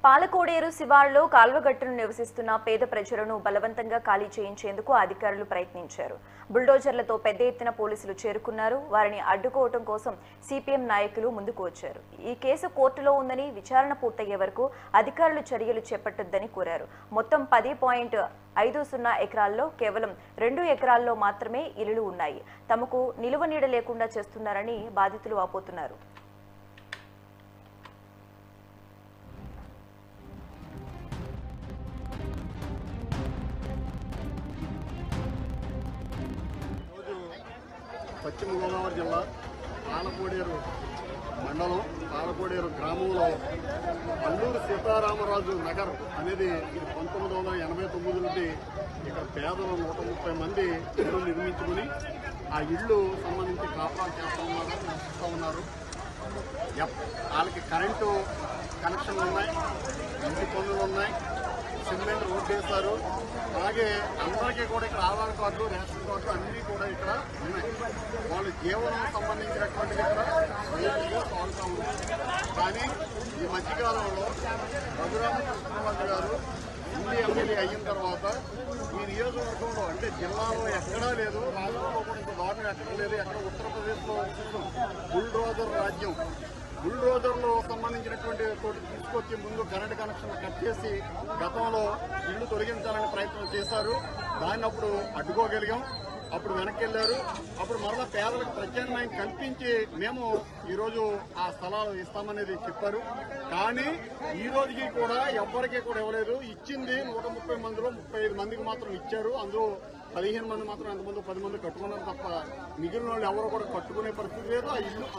పాలకోడేరు శివారులో కాల్వగట్టును నివసిస్తున్న పేద ప్రజలను బలవంతంగా ఖాళీ చేయించేందుకు అధికారులు ప్రయత్నించారు. బుల్డోజర్లతో పెద్ద ఎత్తున పోలీసులు చేరుకున్నారు. వారిని అడ్డుకోవడం కోసం సిపిఎం నాయకులు ముందుకు వచ్చారు. ఈ కేసు కోర్టులో ఉందని విచారణ పూర్తయ్యే వరకు అధికారులు చర్యలు చేపట్టొద్దని కోరారు. మొత్తం 10.50 ఎకరాల్లో కేవలం 2 ఎకరాల్లో మాత్రమే ఇళ్లు ఉన్నాయి. తమకు నిలువ నీడ లేకుండా చేస్తున్నారని బాధితులు వాపోతున్నారు. పశ్చిమ గోదావరి జిల్లా పాలకోడేరు మండలం పాలకోడేరు గ్రామంలో అల్లూరు సీతారామరాజు నగర్ అనేది ఇది 1989 నుండి ఇక్కడ పేదలు 130 మంది ఇల్లు నిర్మించుకుని ఆ ఇళ్ళు సంబంధించి కాపురాలు చేస్తూ ఉన్నారు. వాళ్ళకి కరెంటు కనెక్షన్లు ఉన్నాయి, ఇంటి పన్నులు ఉన్నాయి, సిమెంట్ రోడ్ వేశారు. అలాగే అందరికీ కూడా ఇక్కడ ఆధార్ కార్డులు, రేషన్ కార్డులు అన్నీ కూడా ఇక్కడ ఉన్నాయి. వాళ్ళ జీవనం సంబంధించినటువంటిది ఇక్కడ స్వయంగా సాగుతూ ఉంది. కానీ ఈ మధ్యకాలంలో రఘురామకృష్ణరాజు గారు ఢిల్లీ ఎమ్మెల్యే అయిన తర్వాత ఈ నియోజకవర్గంలో అంటే జిల్లాలో ఎక్కడా లేదు, రాష్ట్రంలో కూడా ఇంత దారుణం ఎక్కడ లేదు. ఎక్కడ ఉత్తరప్రదేశ్లో బుల్డోజర్ రాజ్యం. బుల్డోజర్లో సంబంధించినటువంటి తీసుకొచ్చి ముందు కరెంటు కనెక్షన్ కట్ చేసి గతంలో ఇళ్లు తొలగించాలని ప్రయత్నం చేశారు. దాన్ని అప్పుడు అడ్డుకోగలిగాం. అప్పుడు వెనక్కి వెళ్లారు. అప్పుడు మరలా పేదలకు ప్రత్యామ్నాయం కల్పించి మేము ఈరోజు ఆ స్థలాలు ఇస్తామనేది చెప్పారు. కానీ ఈ రోజుకి కూడా ఎవ్వరికీ కూడా ఇవ్వలేదు. ఇచ్చింది 130 మందిలో 35 మందికి మాత్రం ఇచ్చారు. అందులో 15 మంది మాత్రం ఎంతమంది 10 మంది కట్టుకున్నారు తప్ప మిగిలిన వాళ్ళు ఎవరో కూడా కట్టుకునే పరిస్థితి లేదు. ఆ ఇల్లు